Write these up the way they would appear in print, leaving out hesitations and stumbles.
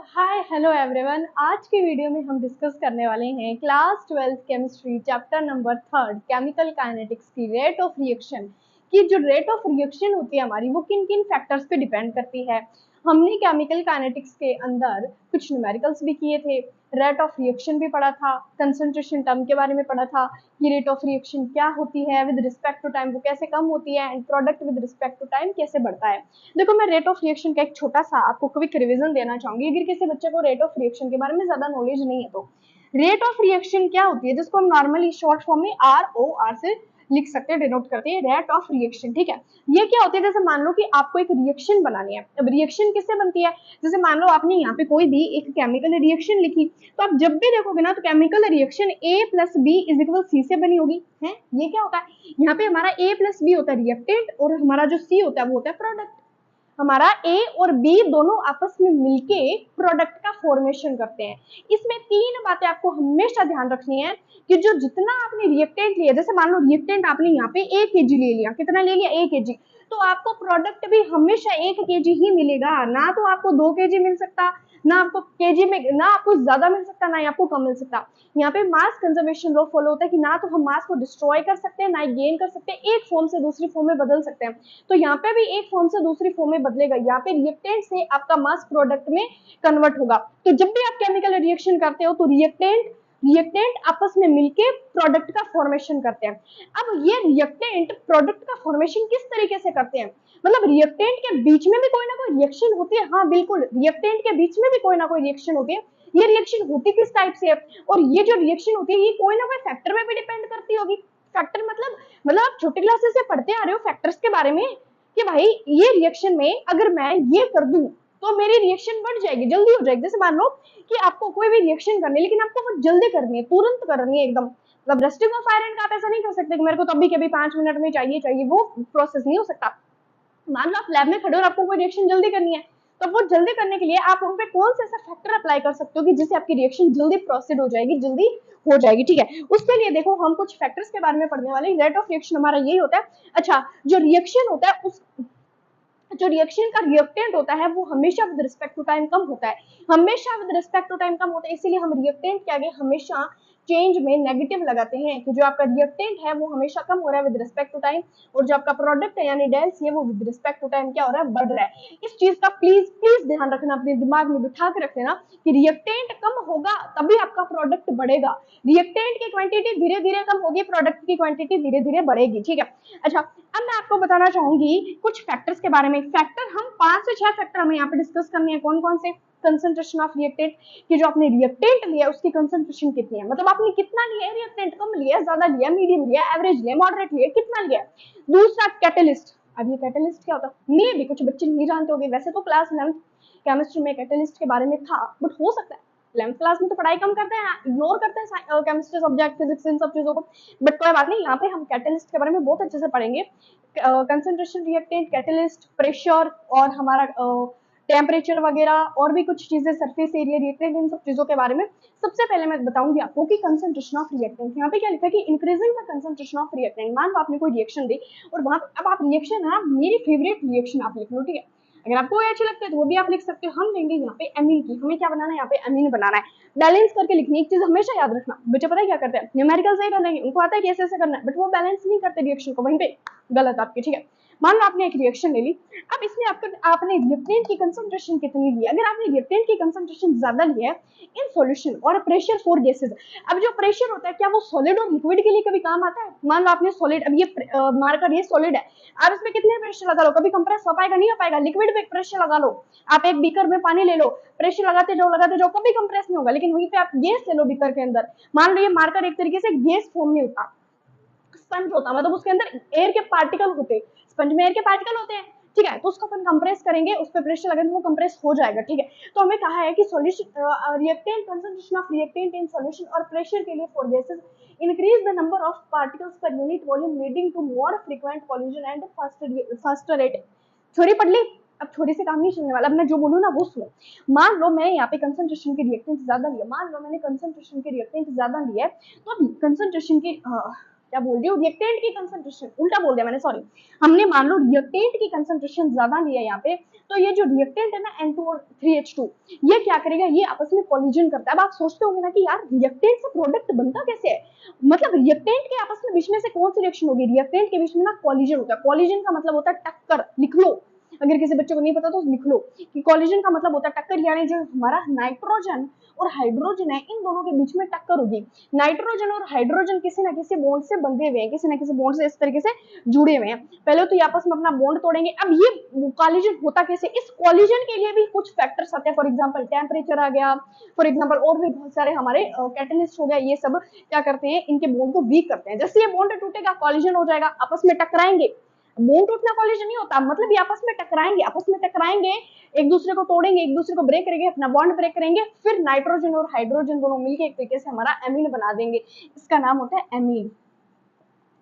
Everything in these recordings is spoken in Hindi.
Hi hello everyone. आज के वीडियो में हम डिस्कस करने वाले हैं class 12 chemistry chapter number 3 chemical kinetics की रेट ऑफ रिएक्शन की। जो रेट ऑफ रिएक्शन होती है हमारी, वो किन किन फैक्टर्स पे डिपेंड करती है। हमने केमिकल काइनेटिक्स के अंदर कुछ न्यूमेरिकल्स भी किए थे, रेट ऑफ रिएक्शन भी पढ़ा था, कंसंट्रेशन टर्म के बारे में पढ़ा था कि रेट ऑफ रिएक्शन क्या होती है विद रिस्पेक्ट टू टाइम, वो कैसे कम होती है, and product with respect to time कैसे बढ़ता है। देखो, मैं रेट ऑफ रिएक्शन का एक छोटा सा आपको क्विक रिवीजन देना चाहूंगी। अगर किसी बच्चे को रेट ऑफ रिएक्शन के बारे में ज्यादा नॉलेज नहीं है तो रेट ऑफ रिएक्शन क्या होती है, जिसको हम नॉर्मली शॉर्ट फॉर्म में ROR से लिख सकते हैं, डिनोट करते हैं रेट ऑफ रिएक्शन। ठीक है, ये क्या होती है, जैसे मान लो कि आपको एक रिएक्शन बनानी है। अब रिएक्शन किससे बनती है, जैसे मान लो आपने यहाँ पे कोई भी एक केमिकल रिएक्शन लिखी, तो आप जब भी देखोगे ना तो केमिकल रिएक्शन A+B=C से बनी होगी है। ये क्या होता है, यहाँ पे हमारा A+B होता है रिएक्टेंट और हमारा जो C होता है वो होता है प्रोडक्ट। हमारा A और B दोनों आपस में मिलके प्रोडक्ट का फॉर्मेशन करते हैं। इसमें तीन बातें आपको हमेशा ध्यान रखनी है कि जो जितना आपने रिएक्टेंट लिया, जैसे मान लो रिएक्टेंट आपने यहाँ पे 1 kg ले लिया, कितना ले लिया 1 kg, तो आपको प्रोडक्ट भी हमेशा 1 kg ही मिलेगा। ना तो आपको 2 kg मिल सकता, ना आपको केजी में, ना आपको ज्यादा मिल सकता, ना आपको कम मिल सकता। यहाँ पे मास कंजर्वेशन लॉ फॉलो होता है कि ना तो हम मास को डिस्ट्रॉय कर सकते हैं, ना ही गेन कर सकते हैं, एक फॉर्म से दूसरी फॉर्म में बदल सकते हैं। तो यहाँ पे भी एक फॉर्म से दूसरी फॉर्म में बदलेगा। यहाँ पे रिएक्टेंट से आपका मास प्रोडक्ट में कन्वर्ट होगा। तो जब भी आप केमिकल रिएक्शन करते हो तो रिएक्टेंट आपस में मिलके प्रोडक्ट का फॉर्मेशन करते हैं। अब ये रिएक्टेंट प्रोडक्ट का फॉर्मेशन किस तरीके से करते हैं, मतलब रिएक्टेंट के बीच में भी कोई ना कोई रिएक्शन होती है। हाँ बिल्कुल, रिएक्टेंट के बीच में भी कोई ना कोई रिएक्शन होती है। ये रिएक्शन होती किस टाइप से है, और ये जो रिएक्शन होती है ये कोई ना कोई फैक्टर में भी डिपेंड करती होगी। फैक्टर मतलब आप छोटे क्लासेस से पढ़ते आ रहे हो फैक्टर्स के बारे में कि भाई ये रिएक्शन में अगर मैं ये कर दूं तो मेरी रिएक्शन बढ़ जाएगी, जल्दी हो जाएगी। जैसे मान लो कि आपको कोई भी रिएक्शन करनी है, लेकिन आपको वो जल्दी करनी है, तुरंत करनी है एकदम, मतलब रेस्टिंग ऑफ आयरन का आप ऐसा नहीं कर सकते कि मेरे को तभी कभी 5 मिनट में चाहिए, वो प्रोसेस नहीं हो सकता। मान लो आप लैब में खड़े हो और आपको कोई रिएक्शन जल्दी करनी है, तो वो जल्दी करने के लिए आप उन पे कौन सा ऐसा फैक्टर अप्लाई कर सकते हो कि जिससे आपकी रिएक्शन जल्दी प्रोसीड हो जाएगी, जल्दी हो जाएगी। ठीक है, उसके लिए देखो हम कुछ फैक्टर्स के बारे में पढ़ने वाले। रेट ऑफ रिएक्शन हमारा यही होता है। अच्छा, जो रिएक्शन होता है उस जो रिएक्शन का रिएक्टेंट होता है वो हमेशा विद रिस्पेक्ट टू टाइम कम होता है, हमेशा विद रिस्पेक्ट टू टाइम कम होता है। इसीलिए हम रिएक्टेंट के आगे हमेशा चेंज में नेगेटिव लगाते हैं कि जो आपका रिएक्टेंट है वो हमेशा कम हो रहा है विद रिस्पेक्ट टू टाइम, और जो आपका प्रोडक्ट है यानी डेल सी है वो विद रिस्पेक्ट टू टाइम क्या हो रहा है, बढ़ रहा है। इस चीज का प्लीज प्लीज ध्यान रखना, अपने दिमाग में बिठा के रख लेना कि रिएक्टेंट कम होगा तभी आपका प्रोडक्ट बढ़ेगा। रिएक्टेंट की क्वांटिटी धीरे धीरे कम होगी, प्रोडक्ट की क्वांटिटी धीरे धीरे बढ़ेगी। ठीक है, अच्छा अब मैं आपको बताना चाहूंगी कुछ फैक्टर्स के बारे में। फैक्टर हम 5 से 6 फैक्टर हमें यहाँ पे डिस्कस करने हैं। कौन कौन से, कंसंट्रेशन ऑफ रिएक्टेंट कि जो आपने रिएक्टेंट लिया उसकी कंसंट्रेशन कितनी है, मतलब आपने कितना लिया है रिएक्टेंट, कम लिया, ज्यादा लिया, मीडियम लिया, एवरेज लिया, मॉडरेट लिया, कितना लिया। दूसरा कैटलिस्ट। अब ये कैटलिस्ट क्या होता है, मे भी कुछ बच्चे नहीं जानते होंगे, वैसे तो क्लास 11 केमिस्ट्री में कैटलिस्ट के बारे में था, बट हो सकता है 11th क्लास में तो पढ़ाई कम करते हैं, इग्नोर करते हैं केमिस्ट्री सब्जेक्ट, फिजिक्स, इन सब चीजों को, बट कोई बात नहीं, यहाँ पे हम कैटलिस्ट के बारे में बहुत अच्छे से पढ़ेंगे। कंसंट्रेशन, रिएक्टेंट, कैटलिस्ट, प्रेशर और हमारा टेम्परेचर वगैरह और भी कुछ चीजें, सरफेस एरिया, रिएक्टेंट, इन सब चीजों के बारे में। सबसे पहले मैं बताऊंगी आपको कि कंसंट्रेशन ऑफ रिएक्टेंट, यहाँ पे क्या लिखा है कि increasing the concentration of reactant. मान लो आपने कोई रिएक्शन दी और वहां अब आप रिएक्शन है ना, मेरी फेवरेट रिएक्शन आप लिख लो। ठीक है, अगर आपको अच्छी लगती है तो वो भी आप लिख सकते हो। हम लेंगे यहाँ पे एमीन की, हमें क्या बनाना है, यहाँ पे एमीन बनाना है। बैलेंस करके लिखनी, एक चीज हमेशा याद रखना, बच्चे पता है क्या करते हैं, न्यूमेरिकल सही कर लेंगे, उनको आता है कि ऐसे ऐसे करना है, बट वो बैलेंस नहीं करते रिएक्शन को, वहीं पे गलत आपकी। ठीक है, मान लो आपने एक रिएक्शन ले ली, अब इसमें आपने रिएक्टेंट की कंसंट्रेशन कितनी ली, अगर आपने रिएक्टेंट की कंसंट्रेशन ज्यादा ली है इन सॉल्यूशन और प्रेशर फॉर गैसेस। अब जो प्रेशर होता है क्या वो सॉलिड और लिक्विड के लिए कभी काम आता है। मान लो आपने सॉलिड, अब ये मार्कर ये सॉलिड है, आप इसमें कितने प्रेशर लगा लो, कभी कंप्रेस हो पाएगा, नहीं हो पाएगा। लिक्विड पे प्रेशर लगा लो, आप एक बीकर में पानी ले लो, प्रेशर लगाते जाओ, कभी कंप्रेस नहीं होगा। लेकिन वहीं पे आप गैस ले लो बीकर के अंदर, मान लो ये मार्कर एक तरीके से गैस फॉर्म में होता, स्पंज होता, मतलब उसके अंदर एयर के पार्टिकल होते, स्पंज में एयर के पार्टिकल होते हैं। ठीक है, तो उसको अपन कंप्रेस करेंगे, उस पर प्रेशर लगाएंगे तो वो कंप्रेस हो जाएगा। ठीक है, तो हमें कहा है कि solution reactant, concentration of reactant in solution और प्रेशर के लिए for gases increase the number of particles per unit volume leading to more frequent collision and faster rate. Theory पढ़ ली, अब थोड़ी से काम नहीं चलने वाला, अब मैं जो बोलूँ ना वो सुनो। मान लो मैं यहाँ पे कंसंट्रेशन के रिएक्टेंट ज्यादा लिया, मान लो मैंने कंसंट्रेशन के रिएक्टेंट ज्यादा लिया है, तो अब कंसंट्रेशन की क्या बोल रही हूँ, रिएक्टेंट की कंसंट्रेशन, उल्टा बोल दिया मैंने, सॉरी। हमने मान लो रिएक्टेंट की कंसंट्रेशन ज्यादा लिया यहाँ पे, तो ये जो रिएक्टेंट है ना N2 और 3H2, ये क्या करेगा, ये आपस में कोलिजन करता है। अब आप सोचते होंगे ना कि यार रिएक्टेंट से प्रोडक्ट बनता कैसे है, मतलब रिएक्टेंट के आपस में बीच में से कौन सी रिएक्शन होगी, रिएक्टेंट के बीच में ना कोलिजन होता है। कोलिजन का मतलब होता है टक्कर, लिख लो, अगर किसी बच्चे को नहीं पता तो लिख लो कि कोलिजन का मतलब होता है टक्कर, यानी जो हमारा नाइट्रोजन और हाइड्रोजन है इन दोनों के बीच में टक्कर होगी। नाइट्रोजन और हाइड्रोजन किसी ना किसी बॉन्ड से बंधे हुए हैं, किसी ना किसी बॉन्ड से इस तरीके से जुड़े हुए हैं। पहले तो ये आपस में अपना बॉन्ड तोड़ेंगे। अब ये कोलिजन होता कैसे, इस कोलिजन के लिए भी कुछ फैक्टर्स आते हैं, फॉर एग्जांपल टेम्परेचर आ गया, फॉर एग्जांपल और भी बहुत सारे हमारे कैटलिस्ट हो गया, ये सब क्या करते हैं, इनके बॉन्ड को वीक करते हैं। जैसे ये बॉन्ड टूटेगा कोलिजन हो जाएगा, आपस में टकराएंगे। बॉन्ड टूटना कोलिजन नहीं होता, मतलब ये आपस में टकराएंगे, आपस में टकराएंगे, एक दूसरे को तोड़ेंगे, एक दूसरे को ब्रेक करेंगे, अपना बॉन्ड ब्रेक करेंगे, फिर नाइट्रोजन और हाइड्रोजन दोनों मिलकर एक तरीके से हमारा एमीन बना देंगे। इसका नाम होता है एमीन।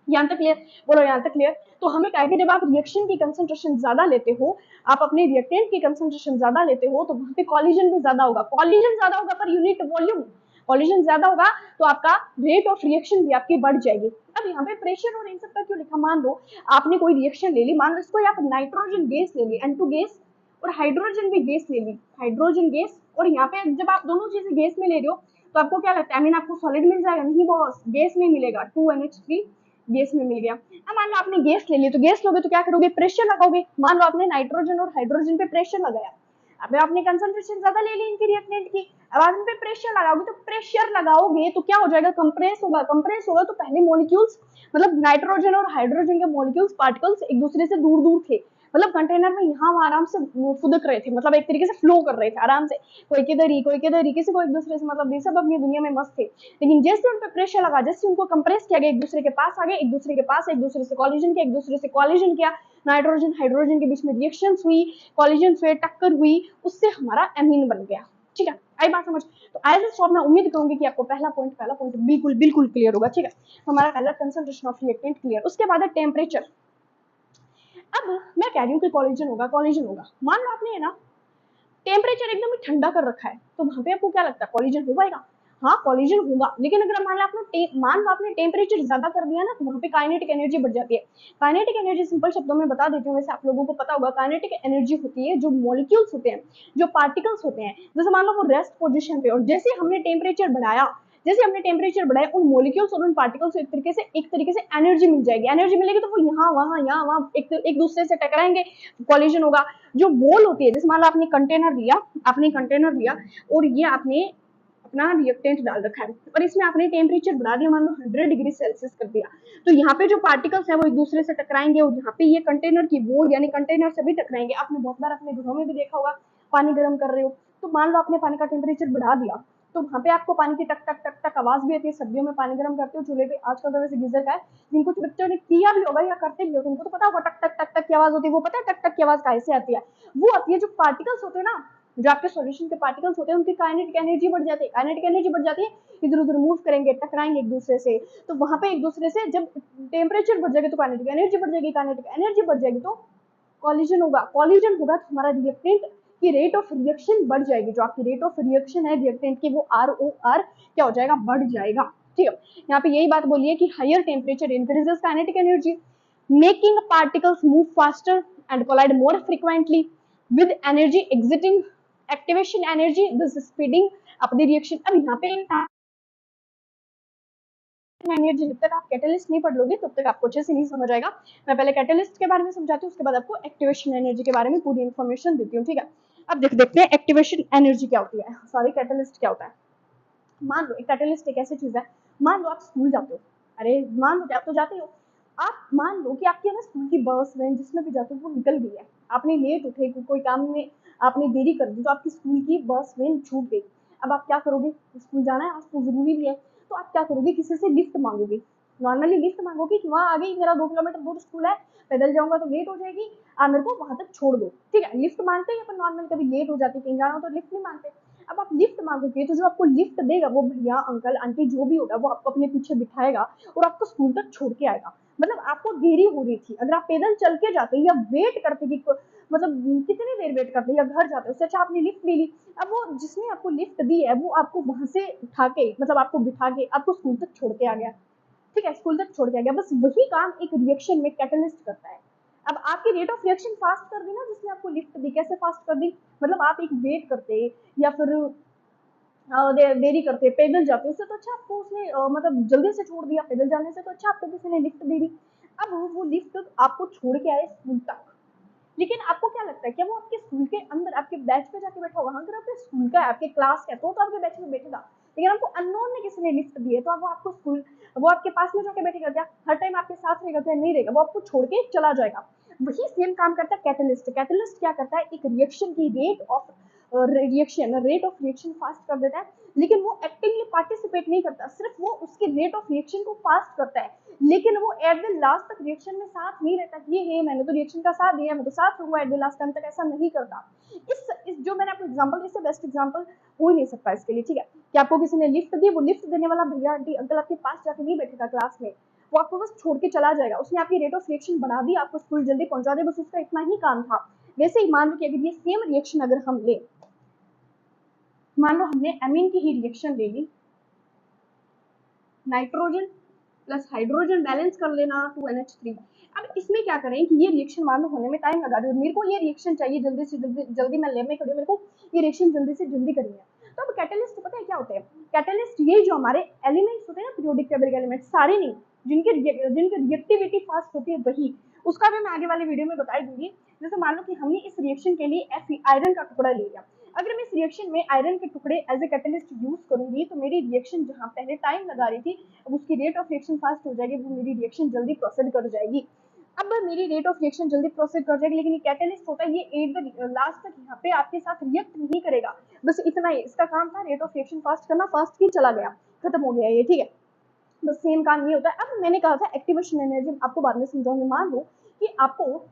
यहाँ तक क्लियर, बोलो यहाँ तक क्लियर। तो हमें क्या है कि जब आप रिएक्शन की कंसंट्रेशन ज्यादा लेते हो, आप अपने रिएक्टेंट की कंसंट्रेशन ज्यादा लेते हो, तो वहां पे कोलिजन भी ज्यादा होगा। कोलिजन ज्यादा होगा पर यूनिट वॉल्यूम, कोलिजन ज्यादा होगा तो आपका रेट ऑफ रिएक्शन भी आपकी बढ़ जाएगी। अब यहाँ पे प्रेशर और इन सब का क्यों लिखा, मान लो आपने कोई रिएक्शन ले ली, मान लो इसको आप नाइट्रोजन गैस ले ली, N2 गैस, और हाइड्रोजन भी गैस ले ली, हाइड्रोजन गैस, और यहाँ पे जब आप दोनों चीजें गैस में ले रहे हो तो आपको क्या लगता है, आई मीन आपको सॉलिड मिल जाएगा, नहीं बॉस, गैस में मिलेगा, 2NH3 गैस में मिल गया। अब मान लो आपने गैस ले ली, तो गैस लोगे तो क्या करोगे, प्रेशर लगाओगे। मान लो आपने नाइट्रोजन और हाइड्रोजन पे प्रेशर लगाया, अब आपने कंसंट्रेशन ज्यादा ले ली इनकी रिएक्टेंट की, अब आप इन पे प्रेशर लगाओगे, तो प्रेशर लगाओगे तो क्या हो जाएगा, कंप्रेस होगा, कंप्रेस होगा तो पहले मॉलिक्यूल्स, मतलब नाइट्रोजन और हाइड्रोजन के मॉलिक्यूल्स, पार्टिकल्स एक दूसरे से दूर दूर थे, मतलब कंटेनर में यहाँ आराम से फुदक रहे थे, मतलब एक तरीके से फ्लो कर रहे थे आराम से, कोई किधर ही कोई किधर ही, किसी को एक दूसरे से मतलब नहीं, सब अपनी दुनिया में मस्त थे। लेकिन जैसे उन पर प्रेशर लगा, जैसे उनको कंप्रेस किया गया, एक दूसरे के पास आ गए, एक दूसरे के पास, एक दूसरे से कॉलिजन किया, एक दूसरे से कॉलिजन किया, नाइट्रोजन हाइड्रोजन के बीच में रिएक्शन हुई, कॉलिजन हुए, टक्कर हुई, उससे हमारा एमीन बन गया। ठीक है, आई बात समझ। तो आई सॉल्व, मैं उम्मीद करूंगी कि आपको पहला पॉइंट बिल्कुल बिल्कुल क्लियर होगा। ठीक है, हमारा पहला कंसंट्रेशन ऑफ रिएक्टेंट क्लियर। उसके बाद है टेम्परेचर। अब मैं कह रही हूँ कि कॉलिजन होगा, कॉलिजन होगा, मान लो आपने है ना टेम्परेचर एकदम ही ठंडा कर रखा है, तो वहां पे आपको क्या लगता है, कॉलिजन हो पाएगा? हाँ कॉलिजन होगा, लेकिन अगर मान लो आपने टेम्परेचर ज्यादा कर दिया ना, तो वहां पे काइनेटिक एनर्जी बढ़ जाती है। काइनेटिक एनर्जी सिंपल शब्दों में बता देती हूँ, वैसे आप लोगों को पता होगा, काइनेटिक एनर्जी होती है जो मॉलिक्यूल्स होते हैं, जो पार्टिकल्स होते हैं, जैसे मान लो वो रेस्ट पोजिशन पे, और जैसे हमने टेम्परेचर बढ़ाया, जैसे हमने टेम्परेचर बढ़ाया, उन मॉलिक्यूल्स और उन पार्टिकल्स को एक तरीके से एनर्जी मिल जाएगी, एनर्जी मिलेगी तो वो यहाँ वहां एक दूसरे से टकराएंगे, कॉलिजन होगा। जो वॉल होती है, जैसे मान लो आपने कंटेनर लिया और ये आपने अपना रिएक्टेंट डाल रखा है, और इसमें आपने टेम्परेचर बढ़ा दिया, मान लो 100 डिग्री सेल्सियस कर दिया, तो यहाँ पे जो पार्टिकल्स है वो एक दूसरे से टकराएंगे, और यहाँ पे ये कंटेनर की वॉल यानी कंटेनर से भी टकराएंगे। आपने बहुत बार अपने घरों में भी देखा होगा, पानी गर्म कर रहे हो, तो मान लो आपने पानी का टेम्परेचर बढ़ा दिया, तो वहां पे आपको पानी की टक टक टक टक आवाज भी आती है। सर्दियों में पानी गर्म करते हो चूल्हे पे, आजकल तो वैसे गीजर का है, जिनको बच्चों ने किया भी होगा या करते भी हो, उनको तो पता होगा टक टक टक टक की आवाज होती है। वो पता है टक टक की आवाज कैसे आती है, वो आती है जो पार्टिकल्स होते हैं ना, जो आपके सॉल्यूशन के पार्टिकल्स होते हैं, उनकी काइनेटिक एनर्जी बढ़ जाती है, काइनेटिक एनर्जी बढ़ जाती है, इधर उधर मूव करेंगे, टकराएंगे एक दूसरे से, तो वहां पे एक दूसरे से जब टेम्परेचर बढ़ जाएगा तो काइनेटिक एनर्जी बढ़ जाएगी, काइनेटिक एनर्जी बढ़ जाएगी तो कॉलिजन होगा, कॉलिजन होगा तो हमारा रिएक्टेंट की रेट ऑफ रिएक्शन बढ़ जाएगी, जो आपकी रेट ऑफ रिएक्शन है रिएक्टेंट की, वो ROR क्या हो जाएगा, बढ़ जाएगा। ठीक है, यहाँ पे यही बात बोलिए कि higher temperature increases kinetic energy, making particles move faster and collide more frequently with energy exceeding activation energy, this speeding up the reaction. अब यहाँ पे एनर्जी, जब तक आप कैटलिस्ट नहीं पढ़ लोगे तब तक आपको अच्छे से नहीं समझ आएगा। मैं पहले कैटलिस्ट के बारे में समझाती हूँ, उसके बाद आपको एक्टिवेशन एनर्जी के बारे में पूरी इन्फॉर्मेशन देती हूँ। ठीक है, अब देखते हैं एक्टिवेशन एनर्जी क्या होती है, सॉरी कैटलिस्ट क्या होता है। मान लो एक कैटलिस्ट एक ऐसी चीज है, मान लो आप स्कूल जाते हो, अरे मान लो आप तो जाते हो, आप मान लो कि आपकी ना स्कूल की बस वैन जिसमें भी जाते हो वो निकल गई है, आपने लेट उठे, कोई काम में आपने देरी कर दी, तो आपकी स्कूल की बस वैन छूट गई। अब आप क्या करोगे, स्कूल जाना है आज तो जरूरी भी है, तो आप क्या करोगे, किसी से लिफ्ट मांगोगे, नॉर्मली लिफ्ट मांगोगे कि वहां आ गई, मेरा 2 किलोमीटर दूर स्कूल है, पैदल जाऊंगा तो लेट हो जाएगी, आप मेरे को वहां तक छोड़ दो। ठीक है, लिफ्ट मांगते हैं अपन नॉर्मल, कभी लेट हो जाती कहीं जाना हो तो लिफ्ट नहीं मांगते। अब आप लिफ्ट मांगोगे तो जो आपको लिफ्ट देगा वो भैया अंकल आंटी जो भी होगा वो आपको अपने पीछे बिठाएगा और आपको स्कूल तक छोड़ के आएगा। मतलब आपको देरी हो रही थी, अगर आप पैदल चल के जाते या वेट करते कि मतलब कितनी देर वेट करते या घर जाते, उससे अच्छा आपने लिफ्ट ले ली। अब वो जिसने आपको लिफ्ट दी है वो आपको वहां से उठा के मतलब आपको बिठा के आपको स्कूल तक छोड़ के आ गया। ठीक है, स्कूल तक छोड़ के आ गया, बस वही काम एक रिएक्शन में कैटलिस्ट करता है। अब आपकी रेट ऑफ रिएक्शन फास्ट कर दी ना, जिसने आपको लिफ्ट दी, कैसे फास्ट कर दी, मतलब आप एक वेट करते या फिर देरी करते, पैदल जाते, उससे तो अच्छा आपको उसने मतलब जल्दी से छोड़ दिया, पैदल जाने से तो अच्छा आपको किसी ने लिफ्ट दे दी। अब वो लिफ्ट आपको छोड़ के आए स्कूल तक, लेकिन आपको क्या लगता है, क्या वो आपके स्कूल के अंदर आपके बैच पे जाके बैठा होगा? अगर आपके स्कूल का आपके क्लास का तो आपके बैच में बैठेगा, लेकिन आपको अननोन ने किसी ने लिफ्ट दी है तो वो आपको स्कूल, वो आपके पास में जाके बैठेगा क्या? हर टाइम आपके साथ रहेगा क्या? नहीं रहेगा, वो आपको छोड़ के चला जाएगा। वही सेम काम करता है कैटलिस्ट। कैटलिस्ट क्या करता है, एक रिएक्शन की रेट ऑफ रिएक्शन फास्ट कर देता है, लेकिन वो एक्टिवली पार्टिसिपेट नहीं करता, सिर्फ वो उसके रेट ऑफ रिएक्शन को फास्ट करता है, लेकिन वो एट द लास्ट तक रिएक्शन में साथ नहीं रहता कि ये मैंने तो रिएक्शन का साथ दिया, मैं तो साथ रहूंगा एट द लास्ट टाइम तक, ऐसा नहीं करता। इस जो मैंने आपको एग्जांपल, इससे बेस्ट एग्जांपल हो ही नहीं सकता इसके लिए, ठीक है? कि आपको किसी ने लिफ्ट दी, वो लिफ्ट देने वाला भैया आंटी अंकल आपके पास जाके नहीं बैठेगा क्लास में, वो आपको बस छोड़ के चला जाएगा। उसने आपकी रेट ऑफ रिएक्शन बढ़ा दी, आपको स्कूल जल्दी पहुंचा दे, बस उसका इतना ही काम था। वैसे ही मान लो कि अगर ये सेम रिएक्शन अगर हम ले, मान लो हमने एमीन की ही रिएक्शन ले ली, नाइट्रोजन प्लस हाइड्रोजन बैलेंस कर लेना 2NH3। अब इसमें क्या करें कि ये रिएक्शन मान लो होने में टाइम लगा रही है, मेरे को ये रिएक्शन चाहिए जल्दी से जल्दी मैं लैब में खड़ी हूँ, मेरे को ये रिएक्शन जल्दी से जल्दी करनी है। तो अब कैटलिस्ट पता है क्या होते हैं? कैटलिस्ट ये जो हमारे एलिमेंट्स होते हैं ना, पीरियोडिक टेबल के एलिमेंट्स, सारे नहीं, जिनके रिएक्टिविटी फास्ट होती है वही, उसका भी मैं आगे वाले वीडियो में बता दूंगी। जैसे मान लो कि हमने इस रिएक्शन के लिए आयरन का टुकड़ा ले लिया, अगर मैं इस रिएक्शन में आयरन के टुकड़े एज ए कैटलिस्ट यूज करूंगी तो मेरी रिएक्शन जहां पहले टाइम लगा रही थी, अब उसकी रेट ऑफ रिएक्शन फास्ट हो जाएगी, वो मेरी रिएक्शन जल्दी प्रोसीड कर जाएगी। अब मेरी रेट ऑफ रिएक्शन जल्दी प्रोसीड कर जाएगी, लेकिन ये कैटलिस्ट होता है, ये एट द लास्ट तक यहाँ पे आपके साथ रिएक्ट नहीं करेगा, बस इतना ही इसका काम था, रेट ऑफ रिएक्शन फास्ट करना, फास्ट की चला गया, खत्म हो गया ये, ठीक है? बस सेम काम ये होता है। अब मैंने कहा था एक्टिवेशन एनर्जी, आपको बाद में समझाऊंगी। मान लो कि आपको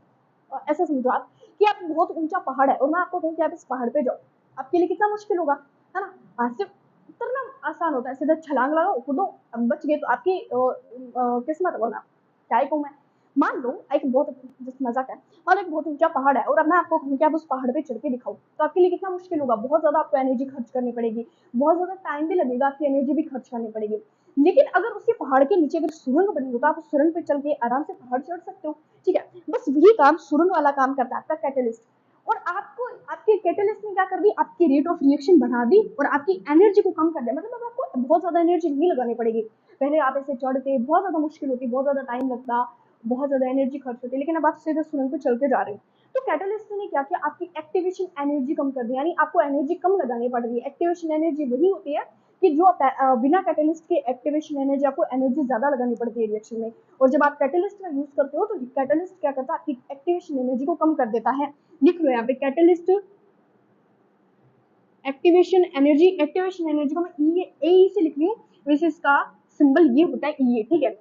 ऐसा समझो आप कि आप बहुत ऊंचा पहाड़ है और मैं आपको कहूँ कि आप इस पहाड़ पे जाओ, आपके लिए कितना मुश्किल होगा, है ना? आज से उतरना आसान होता है, सीधा छलांग लगाओ, कूदो, बच गए तो आपकी किस्मत हो ना, क्या कहूँ मैं। मान लो एक बहुत मजाक है, मान लो एक बहुत ऊंचा पहाड़ है और अब मैं आपको कहूँ कि आप उस पहाड़ पे चढ़ के दिखाओ, तो आपके लिए कितना मुश्किल होगा, बहुत ज्यादा आपको एनर्जी खर्च करनी पड़ेगी, बहुत ज्यादा टाइम भी लगेगा, आपकी एनर्जी भी खर्च करनी पड़ेगी। लेकिन अगर उसके पहाड़ के नीचे अगर सुरंग बनी हो तो आप उस सुरंग पे चल के आराम से पहाड़ चढ़ सकते हो, ठीक है? बस वही काम सुरंग वाला काम करता है आपका कैटलिस्ट। और आपको आपके कैटलिस्ट ने क्या कर दी, आपकी रेट ऑफ रिएक्शन बढ़ा दी और आपकी एनर्जी को कम कर दिया, मतलब आपको बहुत ज्यादा एनर्जी नहीं लगानी पड़ेगी। पहले आप ऐसे चढ़ते, बहुत ज्यादा मुश्किल होती, बहुत ज्यादा टाइम लगता, बहुत ज्यादा एनर्जी खर्च होती, लेकिन अब आप सीधे सुरंग पे चलते जा रहे हो। तो कैटलिस्ट ने क्या किया, आपकी एक्टिवेशन एनर्जी कम कर दी, यानी आपको एनर्जी कम लगानी पड़ रही है। एक्टिवेशन एनर्जी वही होती है कि जो बिना कैटलिस्ट के एक्टिवेशन एनर्जी, आपको एनर्जी ज्यादा लगानी पड़ती है रिएक्शन में, और जब आप कैटलिस्ट का यूज करते हो तो कैटलिस्ट क्या करता है, आपकी एक्टिवेशन एनर्जी को कम कर देता है। लिख लो यहाँ पे catalyst activation energy, activation energy को मैं ए से लिख रही हूँ, वैसे इसका सिंबल ये होता है ई, ठीक है?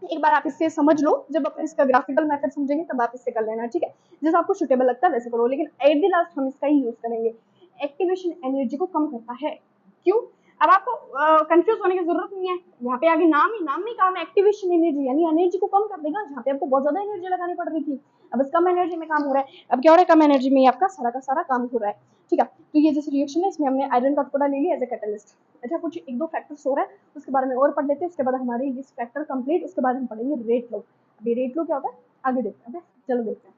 एक बार आप इससे समझ लो, जब अपन इसका ग्राफिकल मेथड समझेंगे तब आप इससे कर लेना, ठीक है? जैसा आपको सुटेबल लगता है वैसे करो, लेकिन एट द लास्ट हम इसका ही यूज करेंगे। एक्टिवेशन एनर्जी को कम करता है, क्यों? अब आपको कंफ्यूज होने की जरूरत नहीं है, यहाँ पे आगे नाम ही काम है, एक्टिवेशन एनर्जी, यानी एनर्जी को कम कर देगा जहाँ पे आपको बहुत ज्यादा एनर्जी लगानी पड़ रही थी, अब बस कम एनर्जी में काम हो रहा है। अब क्या हो रहा है, कम एनर्जी में आपका सारा का सारा काम हो रहा है, ठीक है? तो ये जैसे रिएक्शन है, इसमें हमने आयरन का टुकड़ा ले लिया एज ए कैटलिस्ट। अच्छा, कुछ एक दो फैक्टर्स हो रहा है, उसके बारे में और पढ़ लेते हैं, उसके बाद हमारे ये फैक्टर कंप्लीट, उसके बाद हम पढ़ेंगे रेट लो। अभी रेट लो क्या होता है आगे देखते हैं, चलो देखते हैं।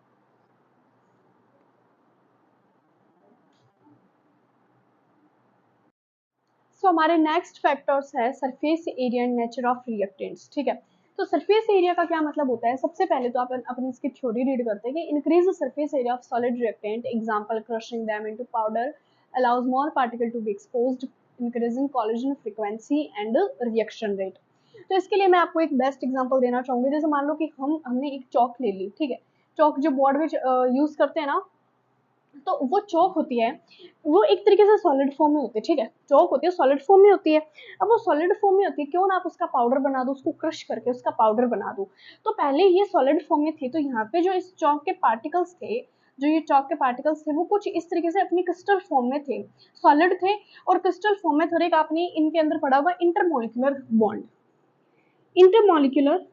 सो हमारे नेक्स्ट फैक्टर्स है surface area and nature of reactants, ठीक है? तो सरफेस एरिया का क्या मतलब होता है, सबसे पहले तो अपन अपनी इसकी थ्योरी रीड करते हैं कि increase the surface area of solid reactant, example crushing them into powder allows more particle to be exposed, increasing collision frequency and reaction rate। तो इसके लिए मैं आपको एक बेस्ट एग्जांपल देना चाहूंगी, जैसे मान लो कि हमने एक चौक ले ली, ठीक है? चौक जो बोर्ड में यूज करते हैं ना, तो वो चौक होती है, वो एक तरीके से सॉलिड फॉर्म में होती है, ठीक है? चौक होती है सॉलिड फॉर्म में होती है। अब वो सॉलिड फॉर्म में होती है, क्यों ना आप उसका पाउडर बना दो, उसको क्रश करके उसका पाउडर बना दो। तो पहले ये सॉलिड फॉर्म में थी, तो यहाँ पे जो इस चौक के पार्टिकल्स थे, जो ये चौक के पार्टिकल्स थे, वो कुछ इस तरीके से अपनी क्रिस्टल फॉर्म में थे, सॉलिड थे और क्रिस्टल फॉर्म में थे। एक आपने इनके अंदर पढ़ा हुआ intermolecular bond, intermolecular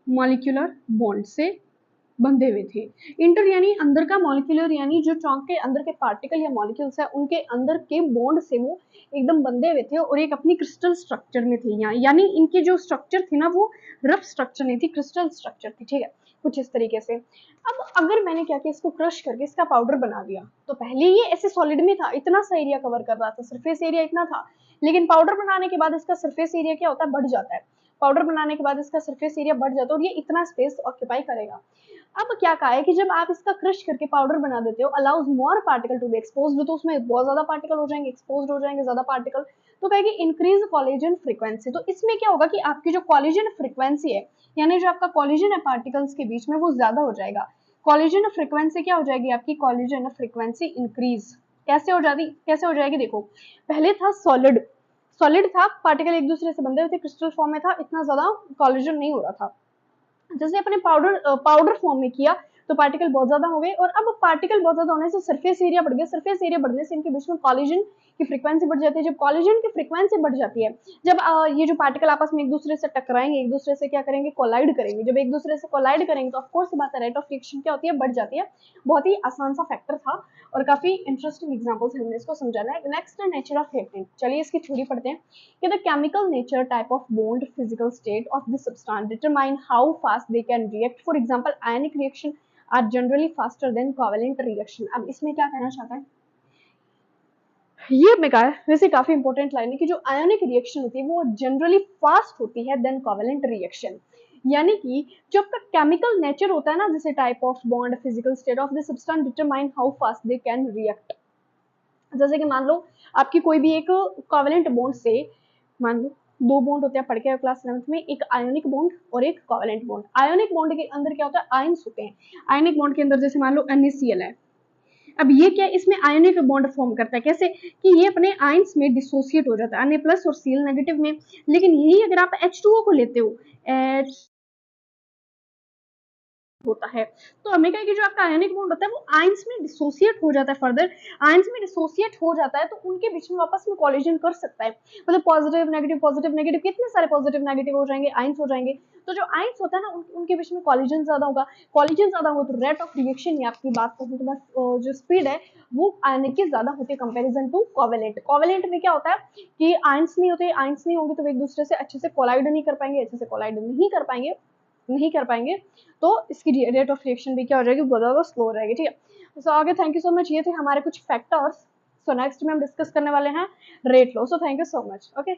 molecular bond से बंधे हुए थे। इंटर यानी अंदर का मॉलिक्यूलर, यानी जो चौक के अंदर के पार्टिकल या मॉलिक्यूल्स है उनके अंदर के बॉन्ड से वो एकदम बंधे हुए थे और एक अपनी क्रिस्टल स्ट्रक्चर में थे। यानी इनकी जो स्ट्रक्चर थी ना वो रफ स्ट्रक्चर नहीं थी, क्रिस्टल स्ट्रक्चर थी, ठीक है, कुछ इस तरीके से। अब अगर मैंने क्या किया, इसको क्रश करके इसका पाउडर बना दिया, तो पहले ये ऐसे सॉलिड में था, इतना सा एरिया कवर कर रहा था, सरफेस एरिया इतना था, लेकिन पाउडर बनाने के बाद इसका सरफेस एरिया क्या होता है, बढ़ जाता है। पाउडर बनाने के बाद इसका सरफेस एरिया बढ़ जाता है और ये इतना स्पेस ऑक्यूपाई करेगा। अब क्या कहा है कि जब आप इसका क्रश करके पाउडर बना देते हो, allows more particle to be exposed, तो उसमें बहुत ज्यादा पार्टिकल हो जाएंगे, एक्सपोज्ड हो जाएंगे ज्यादा पार्टिकल, तो कहेगी इंक्रीज कॉलिजन फ्रीक्वेंसी। तो इसमें क्या होगा कि आपकी जो कॉलिजन फ्रीक्वेंसी है, यानी जो आपका कॉलिजन है पार्टिकल्स के बीच में, वो ज्यादा हो जाएगा। कॉलिजन फ्रीक्वेंसी क्या हो जाएगी आपकी, कॉलिजन फ्रीक्वेंसी इंक्रीज। कैसे हो जाएगी, देखो, पहले था सॉलिड, सॉलिड था, पार्टिकल एक दूसरे से बंधे हुए थे, क्रिस्टल फॉर्म में था, इतना ज्यादा कॉलिजन नहीं हो रहा था। जैसे अपने पाउडर फॉर्म में किया तो पार्टिकल बहुत ज्यादा हो गए, और अब पार्टिकल बहुत ज्यादा होने से सरफेस एरिया बढ़ गया, सरफेस एरिया बढ़ने से इनके बीच में कॉलिजन की फ्रीक्वेंसी बढ़ जाती है। जब कॉलिजन की फ्रीक्वेंसी बढ़ जाती है, जब ये जो पार्टिकल आपस में एक दूसरे से टकराएंगे, एक दूसरे से क्या करेंगे, कोलाइड करेंगे, जब एक दूसरे से कोलाइड करेंगे तो ऑफकोर्स बात है, रेट ऑफ रिएक्शन क्या होती है, बढ़ जाती है। बहुत ही आसान सा फैक्टर था और काफी इंटरेस्टिंग एग्जांपल्स हमने इसको समझाना है। नेक्स्ट है नेचर ऑफ रिएक्टेंट, चलिए इसकी थ्योरी पढ़ते हैं कि the chemical nature, type of bond, physical state of the substance determine how fast they can react. For example, ionic reaction are generally faster than covalent reaction. अब इसमें क्या कहना चाहता है, ये मैं कहा वैसे काफी इंपॉर्टेंट लाइन है कि जो आयोनिक रिएक्शन होती है वो जनरली फास्ट होती है देन कोवेलेंट रिएक्शन। यानी कि जो आपका केमिकल नेचर होता है ना, जैसे type of bond, physical state of the substance determine how fast they can react. जैसे कि मान लो आपकी कोई भी एक कोवेलेंट बॉन्ड से, मान लो दो बॉन्ड होते हैं, पढ़ के क्लास 11th में, एक आयोनिक बॉन्ड और एक कोवेलेंट बॉन्ड। आयोनिक बॉन्ड के अंदर क्या होता है, आयंस होते हैं। आयोनिक बॉन्ड के अंदर जैसे मान लो NaCl है, अब ये क्या, इसमें आयोनिक बॉन्ड फॉर्म करता है, कैसे कि ये अपने आयंस में डिसोसिएट हो जाता है, Na प्लस और Cl नेगेटिव में। लेकिन यही अगर आप H2O को लेते हो, H होता है, तो हमें क्या है कि जो आपका आयनिक बॉन्ड होता है वो आयंस में डिसोसिएट हो जाता है, फर्दर आयंस में डिसोसिएट हो जाता है, तो उनके बीच में वापस में कोलिजन कर सकता है, मतलब पॉजिटिव नेगेटिव कितने सारे पॉजिटिव नेगेटिव हो जाएंगे, आयंस हो जाएंगे। तो जो आयंस होता है ना उनके बीच में कोलिजन ज्यादा होगा, कोलिजन ज्यादा होगा तो रेट ऑफ रिएक्शन, या आपकी बात करूं तो बस जो स्पीड है वो आयनिक की ज्यादा होती है कंपैरिजन टू कोवेलेंट। कोवेलेंट में क्या होता है कि आयंस नहीं होते, आयंस नहीं होंगे तो एक दूसरे से अच्छे से कोलाइड नहीं कर पाएंगे, अच्छे से कोलाइड नहीं कर पाएंगे, तो इसकी रेट ऑफ रिएक्शन भी क्या हो जाएगी, बहुत ज्यादा स्लो हो जाएगी, ठीक है। सो आगे थैंक यू सो मच, ये थे हमारे कुछ फैक्टर्स। सो नेक्स्ट में हम डिस्कस करने वाले हैं rate law. So thank you so much, okay.